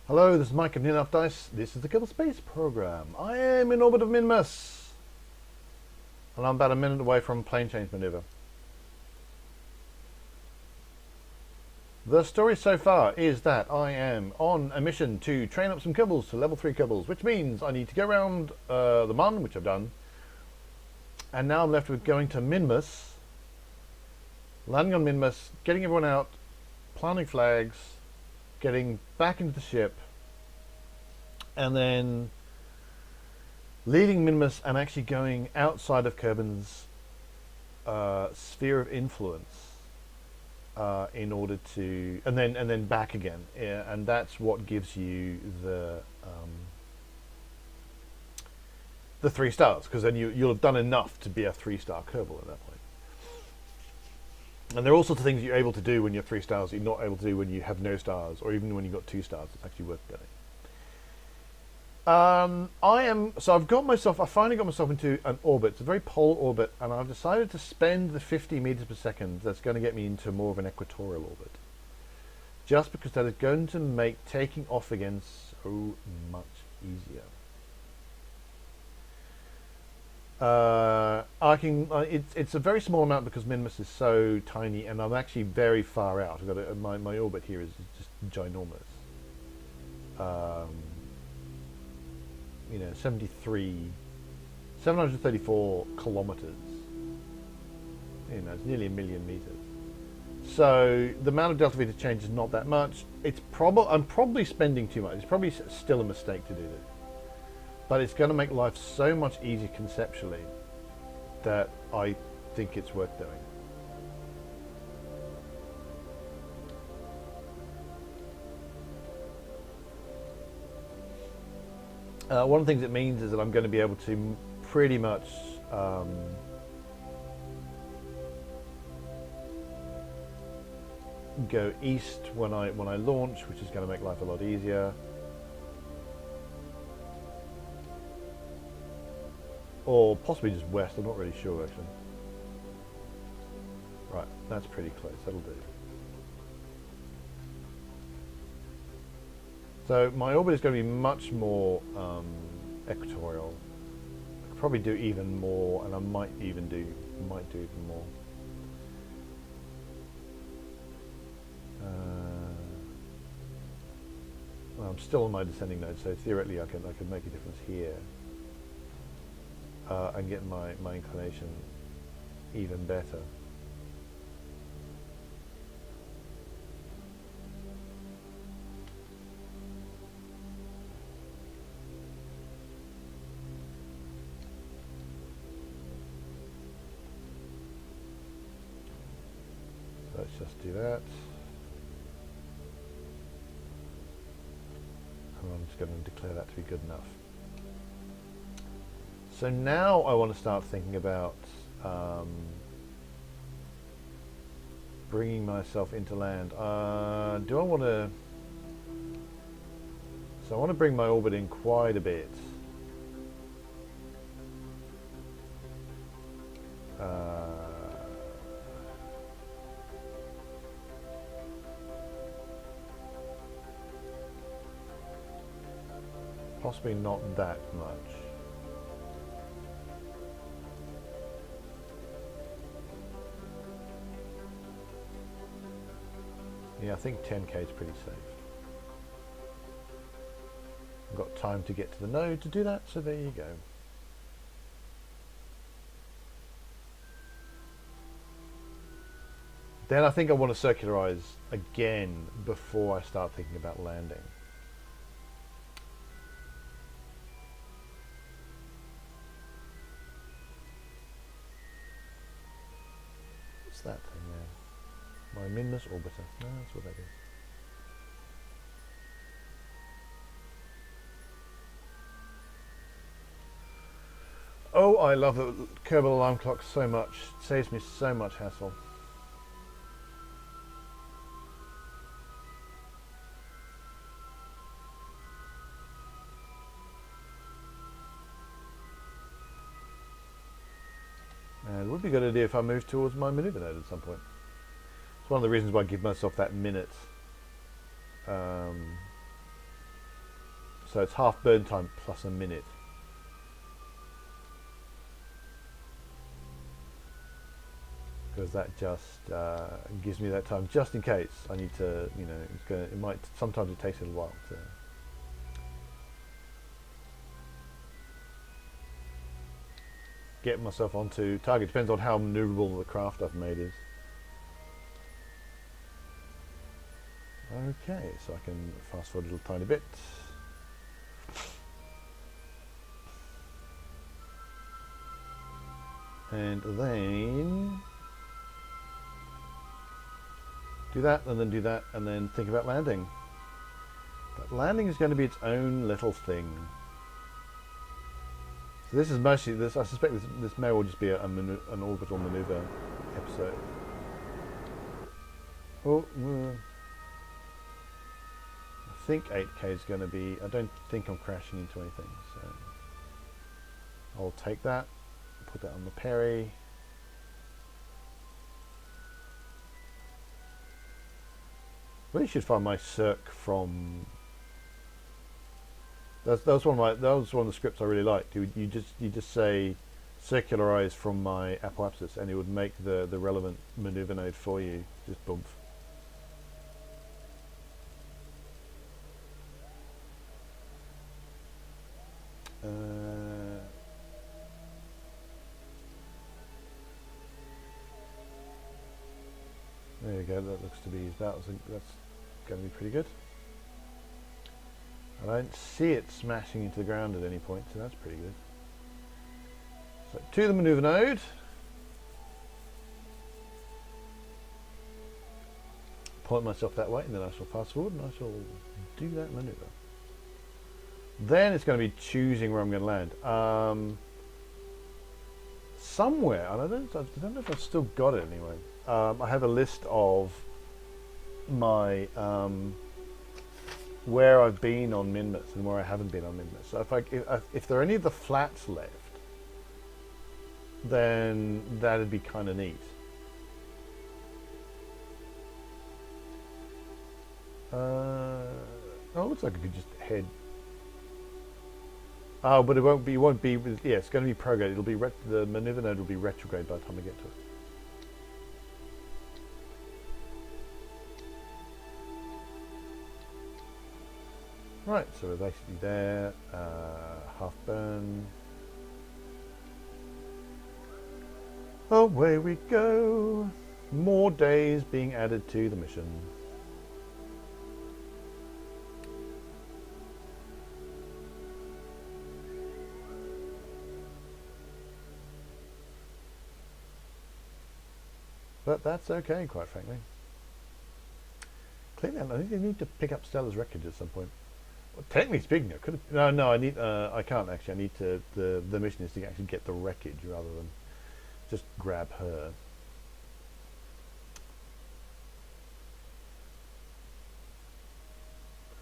Hello, this is Mike of Near Enough Dice. This is the Kerbal Space Program. I am in orbit of Minmus, and I'm about a minute away from plane change maneuver. The story so far is that I am on a mission to train up some Kerbals to level 3 Kerbals, which means I need to go around the Mun, which I've done, and now I'm left with going to Minmus, landing on Minmus, getting everyone out, planting flags, getting back into the ship, and then leading Minmus and actually going outside of Kerbin's sphere of influence in order to, and then back again, and that's what gives you the 3 stars, because then you'll have done enough to be a 3-star Kerbal at that point. And there are all sorts of things you're able to do when you're 3 stars that you're not able to do when you have no stars, or even when you've got 2 stars. It's actually worth getting. I finally got myself into an orbit. It's a very polar orbit, and I've decided to spend the 50 meters per second that's going to get me into more of an equatorial orbit. Just because that is going to make taking off again so much easier. It's a very small amount because Minmus is so tiny, and I'm actually very far out. I've got my orbit here is just ginormous. 734 kilometers. It's nearly 1,000,000 meters. So the amount of delta V to change is not that much. I'm probably spending too much. It's probably still a mistake to do this. But it's going to make life so much easier conceptually that I think it's worth doing. One of the things it means is that I'm going to be able to pretty much go east when I launch, which is going to make life a lot easier. Or possibly just west, I'm not really sure actually. Right, that's pretty close, that'll do. So my orbit is going to be much more equatorial. I could probably do even more, and I might do even more. Well, I'm still on my descending node, so theoretically I could make a difference here. And get my inclination even better. So let's just do that. And I'm just going to declare that to be good enough. So now I want to start thinking about bringing myself into land. Do I want to... So I want to bring my orbit in quite a bit. Possibly not that much. Yeah, I think 10k is pretty safe. I've got time to get to the node to do that, so there you go. Then I think I want to circularize again before I start thinking about landing. What's that thing there? My Minmus orbiter. No, that's what that is. Oh, I love the Kerbal alarm clock so much. It saves me so much hassle. And it would be a good idea if I moved towards my maneuver node at some point. It's one of the reasons why I give myself that minute So it's half burn time plus a minute. Because that just gives me that time, just in case I need to, you know, it might, sometimes it takes a little while to. Get myself onto target. Depends on how maneuverable the craft I've made is. Okay, so I can fast forward a little tiny bit. And then do that, and then do that, and then think about landing. But landing is going to be its own little thing. So this is mostly this. I suspect this may well just be an orbital maneuver episode. Oh, I think 8K is going to be. I don't think I'm crashing into anything, so I'll take that. Put that on the Perry. Really should find my circ from. That was one of the scripts I really liked. You just say circularize from my apoapsis, and it would make the relevant maneuver node for you. Just boom. There you go. That looks to be that's going to be pretty good. I don't see it smashing into the ground at any point, so that's pretty good. So to the maneuver node. Point myself that way, and then I shall fast forward and I shall do that maneuver. Then it's going to be choosing where I'm going to land. Somewhere, and I don't know if I've still got it anyway. I have a list of my where I've been on Minmus and where I haven't been on Minmus. So if there are any of the flats left, then that'd be kind of neat. Oh, it looks like I could just head. Oh, but it won't be. Yeah, it's going to be prograde. It'll be the maneuver node will be retrograde by the time I get to it. Right, so we're basically there. Half burn. Away we go. More days being added to the mission. But that's okay, quite frankly. Clearly, I need to pick up Stella's wreckage at some point. Well, technically speaking, I could have. No, I need. I can't actually. I need to. The mission is to actually get the wreckage rather than just grab her.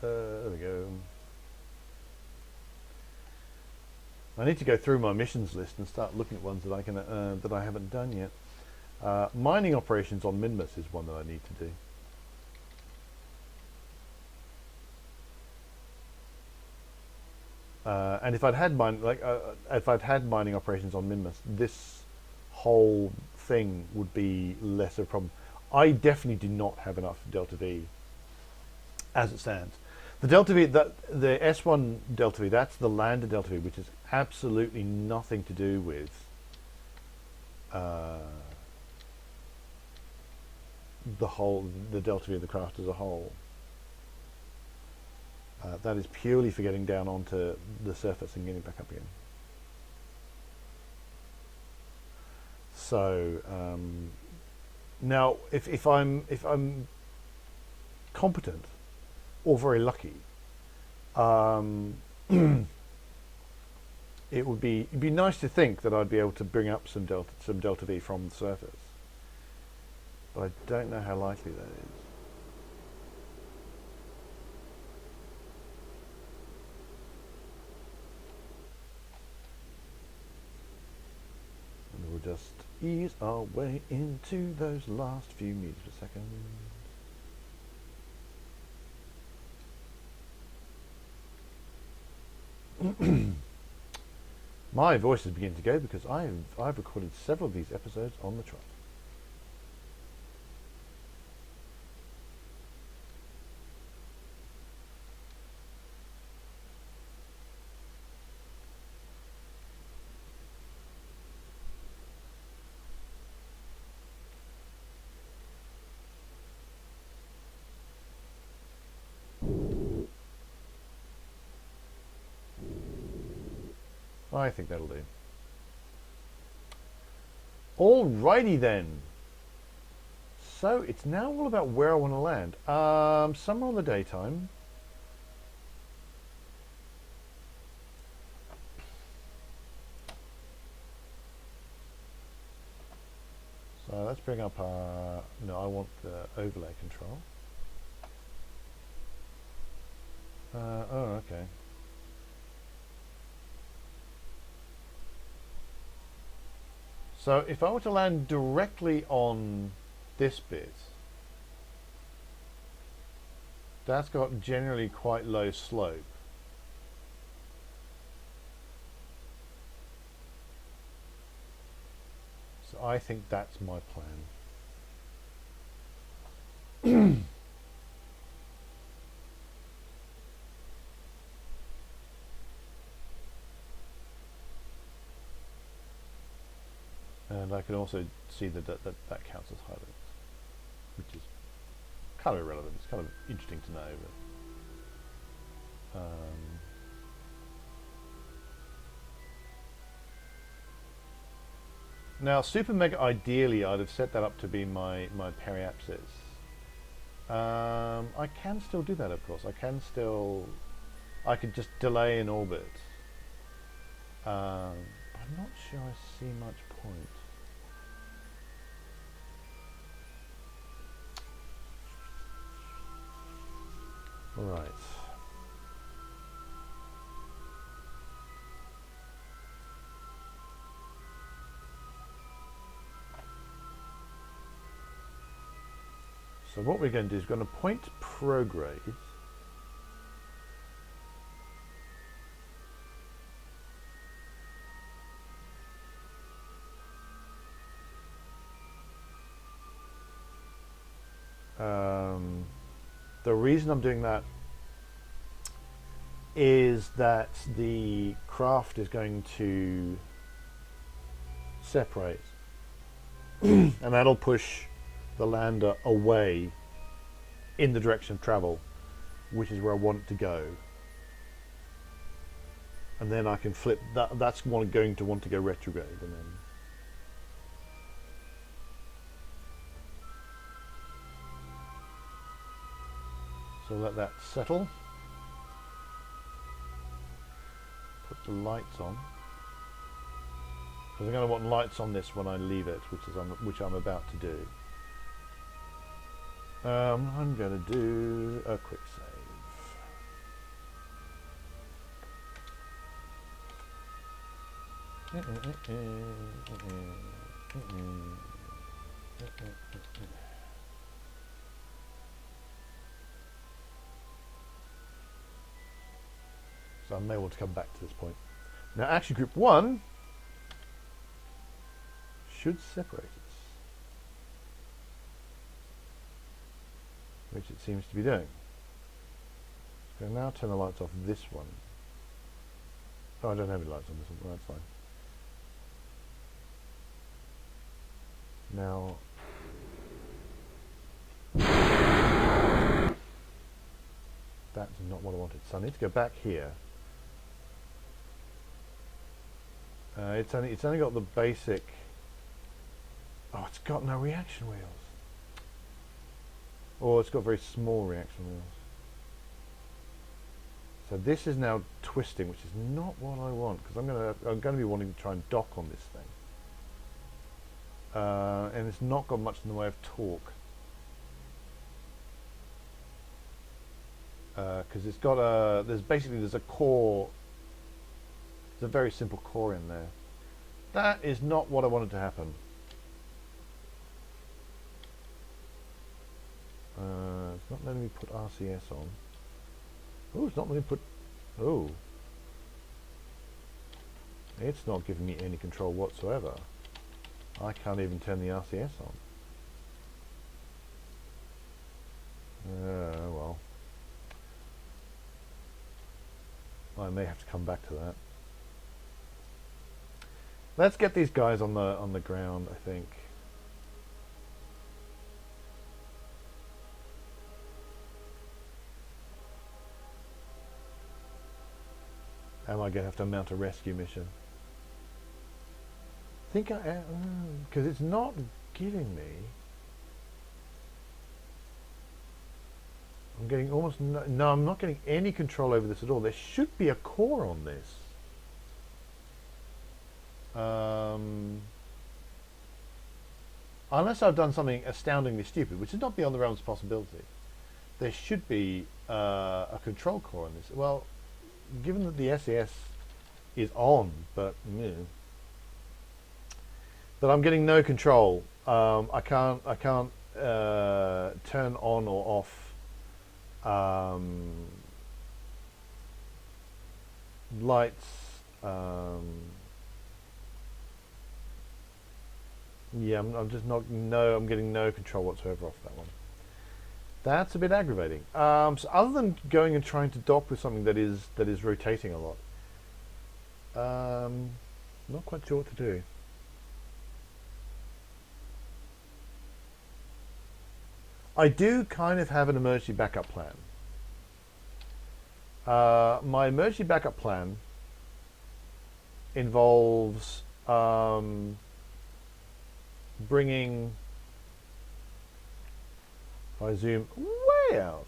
There we go. I need to go through my missions list and start looking at ones that I can that I haven't done yet. Mining operations on Minmus is one that I need to do. And if I'd had mining operations on Minmus, this whole thing would be less of a problem. I definitely do not have enough delta V as it stands. The delta V, the S1 delta V, that's the lander delta V, which is absolutely nothing to do with the delta V of the craft as a whole. That is purely for getting down onto the surface and getting back up again. So now, if I'm competent or very lucky, it'd be nice to think that I'd be able to bring up some delta V from the surface, but I don't know how likely that is. And we'll just ease our way into those last few meters per second. My voice is beginning to go because I've recorded several of these episodes on the trot. I think that'll do. Alrighty then. So it's now all about where I want to land. Somewhere in the daytime. So let's bring up no, I want the overlay control. Oh, okay. So if I were to land directly on this bit, that's got generally quite low slope. So I think that's my plan. And I can also see that that counts as highlights, which is kind of irrelevant. It's kind of interesting to know. But, now, Super Mega, ideally, I'd have set that up to be my periapsis. I can still do that, of course. I could just delay in orbit. I'm not sure I see much point. Right. So what we're going to do is we're going to point prograde the reason I'm doing that is that the craft is going to separate and that'll push the lander away in the direction of travel, which is where I want it to go. And then I can flip that. That's going to want to go retrograde, and then so let that settle. Put the lights on, because I'm going to want lights on this when I leave it, which I'm about to do. I'm going to do a quick save. So I may want to come back to this point. Now, action group 1 should separate us, which it seems to be doing. So now turn the lights off this one. Oh, I don't have any lights on this one. Well, that's fine. Now, that's not what I wanted. So I need to go back here. It's only got the basic. Oh, it's got no reaction wheels. Or it's got very small reaction wheels. So this is now twisting, which is not what I want, because I'm going to be wanting to try and dock on this thing. And it's not got much in the way of torque. Because it's got there's a core. There's a very simple core in there. That is not what I wanted to happen. It's not letting me put RCS on. Oh, it's not letting me put. Oh. It's not giving me any control whatsoever. I can't even turn the RCS on. Well. I may have to come back to that. Let's get these guys on the ground, I think. Am I going to have to mount a rescue mission? I think I am, because it's not giving me. I'm getting almost no, I'm not getting any control over this at all. There should be a core on this. Unless I've done something astoundingly stupid, which is not beyond the realms of possibility. There should be a control core on this. Well, given that the SES is on, but I'm getting no control. I can't turn on or off lights. Yeah, I'm just not. No, I'm getting no control whatsoever off that one. That's a bit aggravating. So other than going and trying to dock with something that is rotating a lot, not quite sure what to do. I do kind of have an emergency backup plan. My emergency backup plan involves bringing, if I zoom way out,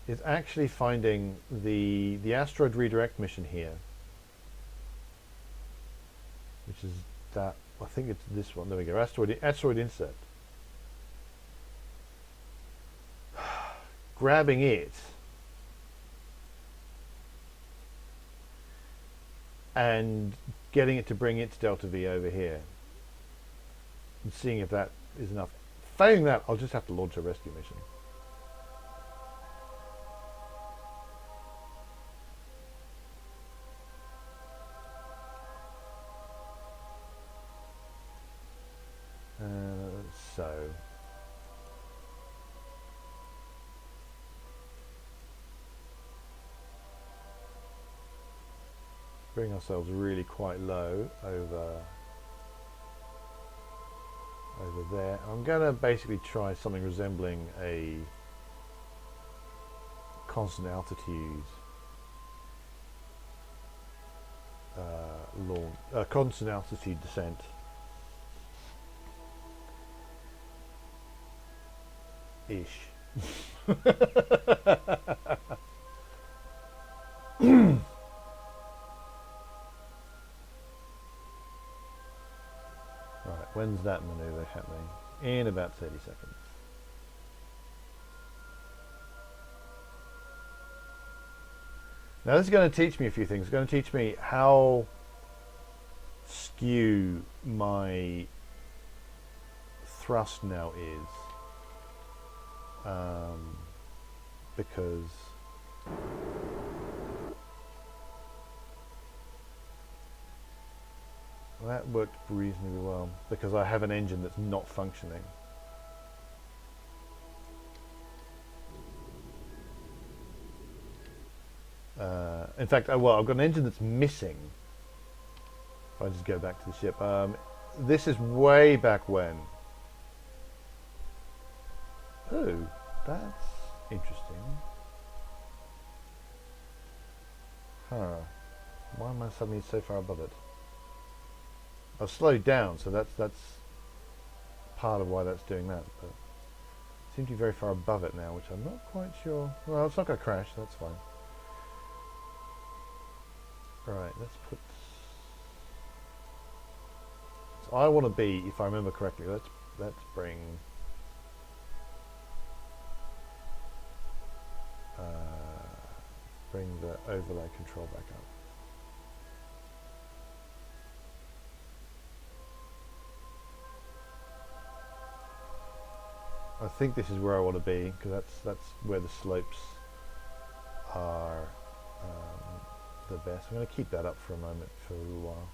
is actually finding the asteroid redirect mission here, which is that, I think it's this one. There we go. Asteroid insert. Grabbing it and getting it to bring its Delta V over here and seeing if that is enough. Failing that, I'll just have to launch a rescue mission. So bring ourselves really quite low over there. I'm going to basically try something resembling a constant altitude launch, constant altitude descent. Ish. Right, when's that maneuver happening? In about 30 seconds. Now this is going to teach me a few things. It's going to teach me how skew my thrust now is. Because that worked reasonably well, because I have an engine that's not functioning. In fact, well, I've got an engine that's missing. If I just go back to the ship, this is way back when. Oh, that's interesting. Huh. Why am I suddenly so far above it? I've slowed down, so that's part of why that's doing that. But it seems to be very far above it now, which I'm not quite sure. Well, it's not going to crash, so that's fine. Right, let's put... So I want to be, if I remember correctly, let's bring... bring the overlay control back up. I think this is where I want to be, because that's where the slopes are the best. I'm going to keep that up for a moment for a little while.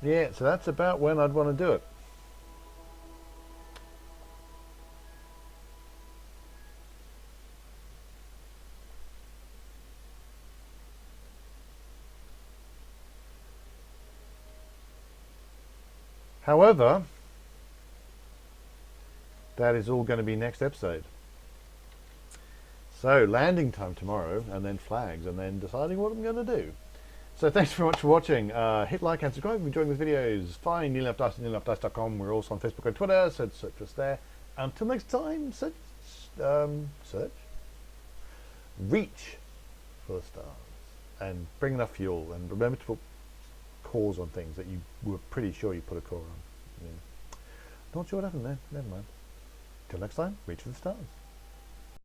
Yeah, so that's about when I'd want to do it. However, that is all going to be next episode. So landing time tomorrow, and then flags, and then deciding what I'm going to do. So thanks very much for watching. Hit like and subscribe if you're enjoying these videos. Find Neil F. Dice at neilfdice.com. We're also on Facebook and Twitter, so search us there. Until next time, reach for the stars and bring enough fuel, and remember to put cores on things that you were pretty sure you put a core on. Yeah. Not sure what happened there. Never mind. Till next time, reach for the stars.